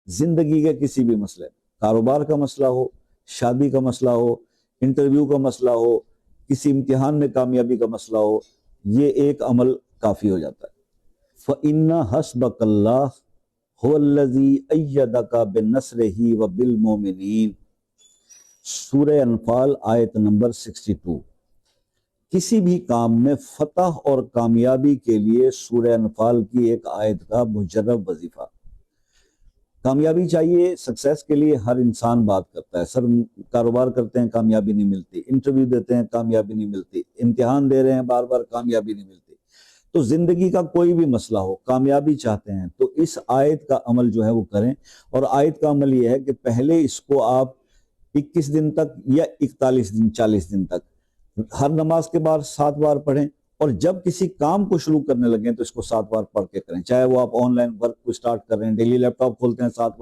زندگی کے کسی بھی مسئلے، کاروبار کا مسئلہ ہو، شادی کا مسئلہ ہو، انٹرویو کا مسئلہ ہو، کسی امتحان میں کامیابی کا مسئلہ ہو، یہ ایک عمل کافی ہو جاتا ہے۔ فَإِنَّ حَسْبَكَ اللَّهُ هُوَ الَّذِي أَيَّدَكَ بِالنَّصْرِهِ وَبِالْمُؤْمِنِينَ، سورہ انفال آیت نمبر 62۔ کسی بھی کام میں فتح اور کامیابی کے لیے سورہ انفال کی ایک آیت کا مجرب وظیفہ۔ کامیابی چاہیے، سکسیس کے لیے ہر انسان بات کرتا ہے، سر کاروبار کرتے ہیں کامیابی نہیں ملتی، انٹرویو دیتے ہیں کامیابی نہیں ملتی، امتحان دے رہے ہیں بار بار کامیابی نہیں ملتی۔ تو زندگی کا کوئی بھی مسئلہ ہو، کامیابی چاہتے ہیں تو اس آیت کا عمل جو ہے وہ کریں، اور آیت کا عمل یہ ہے کہ پہلے اس کو آپ 21 دن تک یا 41 دن 40 دن تک ہر نماز کے بعد 7 بار پڑھیں، اور جب کسی کام کو شروع کرنے لگیں تو اس کو 7 بار پڑھ کے کریں، چاہے وہ آپ آن لائن ورک کو سٹارٹ کر رہے ہیں، ڈیلی لیپ ٹاپ کھولتے ہیں 7 بار